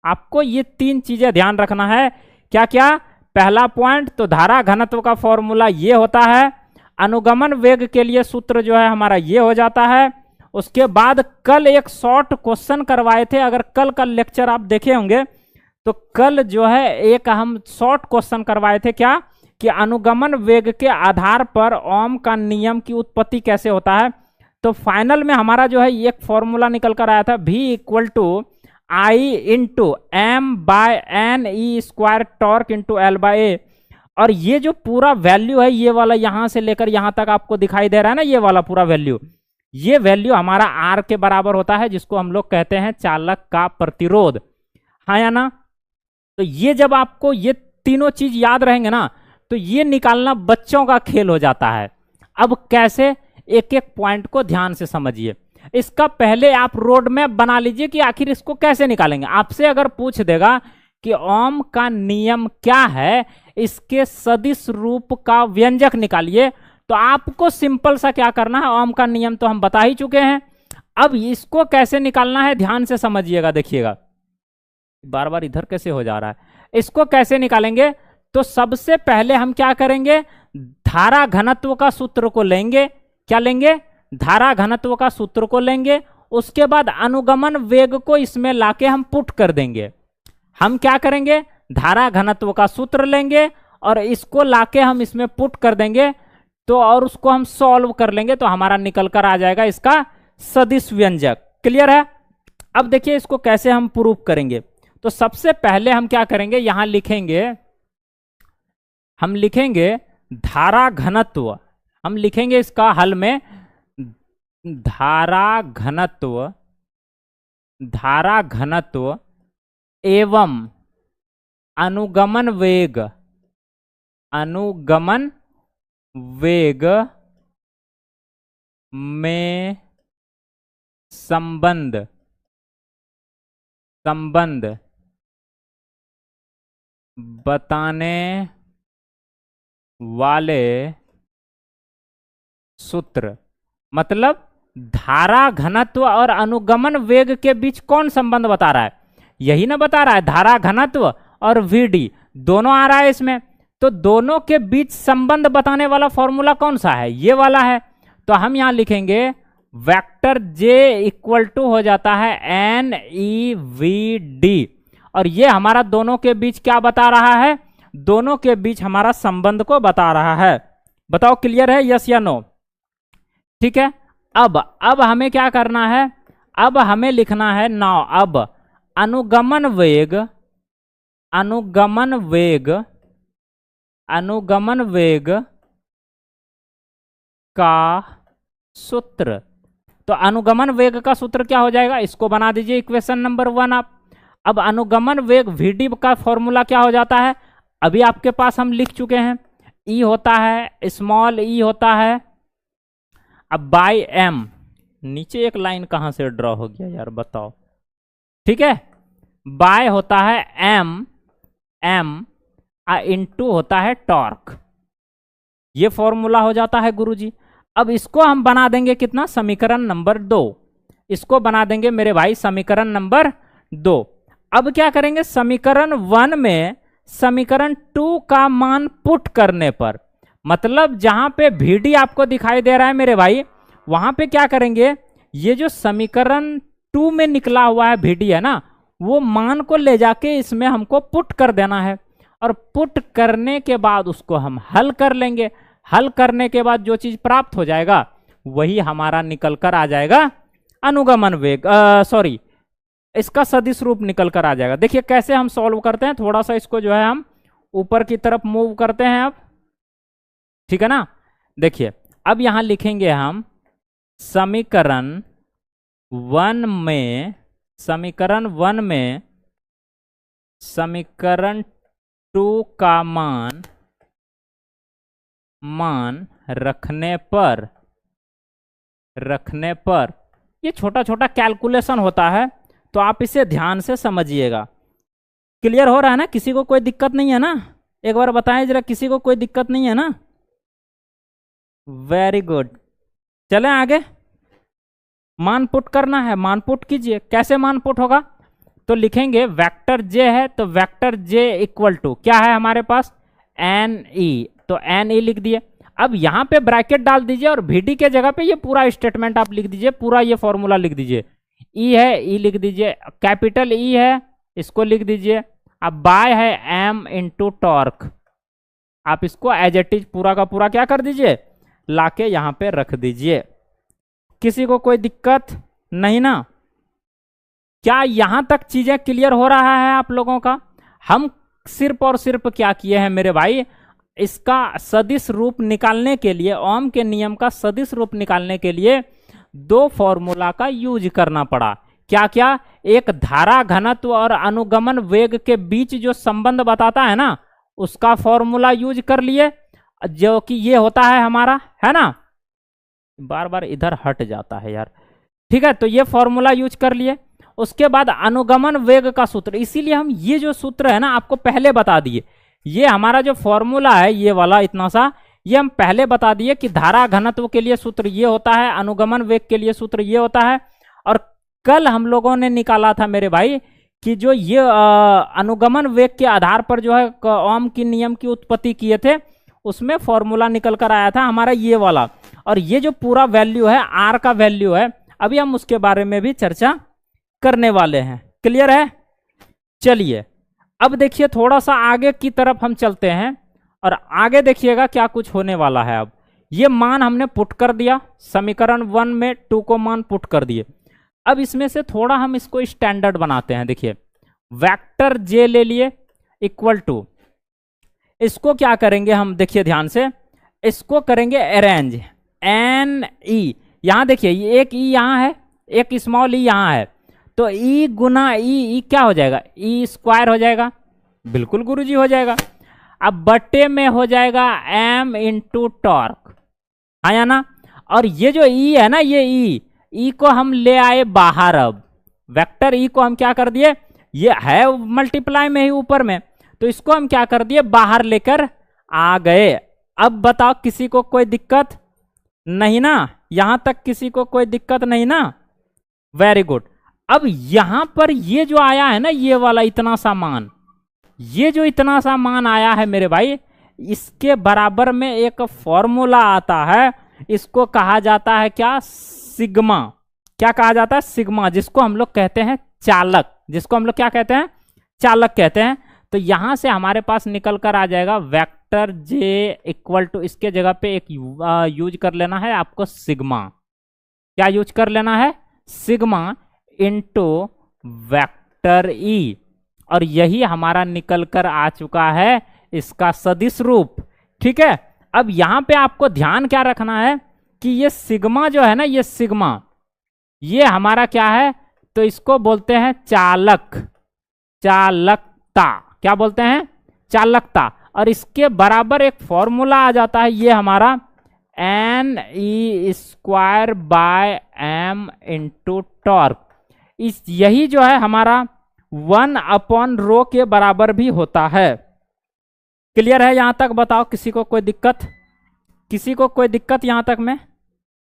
आपको ये तीन चीजें ध्यान रखना है। क्या क्या? पहला पॉइंट तो धारा घनत्व का फॉर्मूला ये होता है, अनुगमन वेग के लिए सूत्र जो है हमारा ये हो जाता है। उसके बाद कल एक शॉर्ट क्वेश्चन करवाए थे, अगर कल का लेक्चर आप देखे होंगे तो कल जो है एक हम शॉर्ट क्वेश्चन करवाए थे, क्या कि अनुगमन वेग के आधार पर ओम का नियम की उत्पत्ति कैसे होता है। तो फाइनल में हमारा जो है एक फॉर्मूला निकल कर आया था, V equal to I into M by N E square torque into L by A. और ये जो पूरा वैल्यू है, ये वाला यहां से लेकर यहां तक आपको दिखाई दे रहा है ना, ये वाला पूरा वैल्यू, ये वैल्यू हमारा आर के बराबर होता है, जिसको हम लोग कहते हैं चालक का प्रतिरोध। हाँ या ना? तो ये जब आपको ये तीनों चीज याद रहेंगे ना, तो ये निकालना बच्चों का खेल हो जाता है। अब कैसे, एक एक पॉइंट को ध्यान से समझिए। इसका पहले आप रोड मैप बना लीजिए कि आखिर इसको कैसे निकालेंगे। आपसे अगर पूछ देगा कि ओम का नियम क्या है, इसके सदिश रूप का व्यंजक निकालिए, तो आपको सिंपल सा क्या करना है, ओम का नियम तो हम बता ही चुके हैं। अब इसको कैसे निकालना है ध्यान से समझिएगा, देखिएगा बार बार इधर कैसे हो जा रहा है। इसको कैसे निकालेंगे, तो सबसे पहले हम क्या करेंगे, धारा घनत्व का सूत्र को लेंगे। क्या लेंगे? धारा घनत्व का सूत्र को लेंगे। उसके बाद अनुगमन वेग को इसमें लाके हम पुट कर देंगे। हम क्या करेंगे, धारा घनत्व का सूत्र लेंगे और इसको लाके हम इसमें पुट कर देंगे, तो और उसको हम सॉल्व कर लेंगे, तो हमारा निकल कर आ जाएगा इसका सदिश व्यंजक। क्लियर है? अब देखिए इसको कैसे हम प्रूफ करेंगे। तो सबसे पहले हम क्या करेंगे, यहां लिखेंगे, हम लिखेंगे धारा घनत्व, हम लिखेंगे इसका हल में धारा घनत्व एवं अनुगमन वेग में संबंध बताने वाले सूत्र। मतलब धारा घनत्व और अनुगमन वेग के बीच कौन संबंध बता रहा है, यही ना बता रहा है, धारा घनत्व और वीडी दोनों आ रहा है इसमें। तो दोनों के बीच संबंध बताने वाला फॉर्मूला कौन सा है, ये वाला है। तो हम यहां लिखेंगे वेक्टर जे इक्वल टू हो जाता है एन ई वी डी, और ये हमारा दोनों के बीच क्या बता रहा है, दोनों के बीच हमारा संबंध को बता रहा है। बताओ क्लियर है, यस या नो? ठीक है। अब हमें क्या करना है, अब हमें लिखना है नाउ, अब अनुगमन वेग का सूत्र। तो अनुगमन वेग का सूत्र क्या हो जाएगा, इसको बना दीजिए इक्वेशन नंबर 1 आप। अब अनुगमन वेग वीडी का फॉर्मूला क्या हो जाता है, अभी आपके पास हम लिख चुके हैं, ई होता है, स्मॉल ई होता है, अब बाय एम। नीचे एक लाइन कहां से ड्रॉ हो गया यार, बताओ। ठीक है, बाय होता है एम इनटू होता है टॉर्क, ये फॉर्मूला हो जाता है गुरुजी। अब इसको हम बना देंगे कितना, समीकरण नंबर 2, इसको बना देंगे मेरे भाई समीकरण नंबर 2। अब क्या करेंगे, समीकरण 1 में समीकरण 2 का मान पुट करने पर, मतलब जहां पे VD आपको दिखाई दे रहा है मेरे भाई, वहां पे क्या करेंगे, ये जो समीकरण 2 में निकला हुआ है VD है ना, वो मान को ले जाके इसमें हमको पुट कर देना है, और पुट करने के बाद उसको हम हल कर लेंगे। हल करने के बाद जो चीज प्राप्त हो जाएगा वही हमारा निकल कर आ जाएगा अनुगमन वेग, सॉरी इसका सदिश रूप निकल कर आ जाएगा। देखिए कैसे हम सॉल्व करते हैं, थोड़ा सा इसको जो है हम ऊपर की तरफ मूव करते हैं अब, ठीक है ना। देखिए अब यहां लिखेंगे हम समीकरण 1 में समीकरण 2 का मान रखने पर ये छोटा छोटा कैलकुलेशन होता है, तो आप इसे ध्यान से समझिएगा। क्लियर हो रहा है ना, किसी को कोई दिक्कत नहीं है ना, एक बार बताएं जरा, किसी को कोई दिक्कत नहीं है ना? वेरी गुड, चलें आगे। मान पुट करना है, मान पुट कीजिए। कैसे मान पुट होगा, तो लिखेंगे वेक्टर जे है तो वेक्टर जे इक्वल टू क्या है हमारे पास, एन ई, तो एन ई लिख दिए। अब यहां पे ब्रैकेट डाल दीजिए और वीडी के जगह पे ये पूरा स्टेटमेंट आप लिख दीजिए, पूरा ये फॉर्मूला लिख दीजिए। ई है, ई लिख दीजिए, कैपिटल ई है इसको लिख दीजिए। अब बाय है एम इंटू टॉर्क, आप इसको एज इट इज पूरा का पूरा क्या कर दीजिए, लाके यहां पे रख दीजिए। किसी को कोई दिक्कत नहीं ना? क्या यहां तक चीजें क्लियर हो रहा है आप लोगों का? हम सिर्फ और सिर्फ क्या किए हैं मेरे भाई, इसका सदिश रूप निकालने के लिए, ओम के नियम का सदिश रूप निकालने के लिए दो फॉर्मूला का यूज करना पड़ा। क्या क्या? एक धारा घनत्व और अनुगमन वेग के बीच जो संबंध बताता है ना, उसका फॉर्मूला यूज कर लिए, जो कि ये होता है हमारा, है ना, बार बार इधर हट जाता है यार, ठीक है, तो ये फॉर्मूला यूज कर लिए। उसके बाद अनुगमन वेग का सूत्र, इसीलिए हम ये जो सूत्र है ना आपको पहले बता दिए, ये हमारा जो फॉर्मूला है ये वाला इतना सा, ये हम पहले बता दिए कि धारा घनत्व के लिए सूत्र ये होता है, अनुगमन वेग के लिए सूत्र ये होता है। और कल हम लोगों ने निकाला था मेरे भाई कि जो ये अनुगमन वेग के आधार पर जो है ओम की नियम की उत्पत्ति किए थे, उसमें फॉर्मूला निकल कर आया था हमारा ये वाला। और ये जो पूरा वैल्यू है, आर का वैल्यू है, अभी हम उसके बारे में भी चर्चा करने वाले हैं। क्लियर है? चलिए अब देखिए थोड़ा सा आगे की तरफ हम चलते हैं और आगे देखिएगा क्या कुछ होने वाला है। अब ये मान हमने पुट कर दिया, समीकरण 1 में 2 को मान पुट कर दिए। अब इसमें से थोड़ा हम इसको स्टैंडर्ड बनाते हैं। देखिए वेक्टर जे ले लिए इक्वल टू, इसको क्या करेंगे हम, देखिए ध्यान से, इसको करेंगे अरेंज, एन ई, यहां देखिए एक ई यहां है, एक स्मॉल ई यहां है, तो ई गुना ई क्या हो जाएगा, ई स्क्वायर हो जाएगा, बिल्कुल गुरुजी हो जाएगा। अब बट्टे में हो जाएगा एम इंटू टॉर्क, आया ना। और ये जो ई है ना, ये ई को हम ले आए बाहर। अब वेक्टर ई को हम क्या कर दिए, ये है मल्टीप्लाई में ही ऊपर में, तो इसको हम क्या कर दिए, बाहर लेकर आ गए। अब बताओ किसी को कोई दिक्कत नहीं ना? यहां तक किसी को कोई दिक्कत नहीं ना? Very good. अब यहां पर ये जो आया है ना, ये वाला इतना सा मान, ये जो इतना सा मान आया है मेरे भाई, इसके बराबर में एक फॉर्मूला आता है, इसको कहा जाता है क्या, सिग्मा। क्या कहा जाता है, सिग्मा, जिसको हम लोग कहते हैं चालक, जिसको हम लोग क्या कहते हैं, चालक कहते हैं। तो यहां से हमारे पास निकल कर आ जाएगा वेक्टर जे इक्वल टू, इसके जगह पे एक यूज कर लेना है आपको सिग्मा। क्या यूज कर लेना है, सिग्मा इंटू वेक्टर ई, और यही हमारा निकल कर आ चुका है इसका सदिश रूप। ठीक है, अब यहां पे आपको ध्यान क्या रखना है कि ये सिग्मा जो है ना, ये सिग्मा, ये हमारा क्या है, तो इसको बोलते हैं चालक, चालकता, क्या बोलते हैं, चालकता। और इसके बराबर एक फॉर्मूला आ जाता है, ये हमारा n E square by m into torque. इस यही जो है हमारा 1/ρ के बराबर भी होता है। क्लियर है यहां तक? बताओ किसी को कोई दिक्कत, किसी को कोई दिक्कत यहां तक में?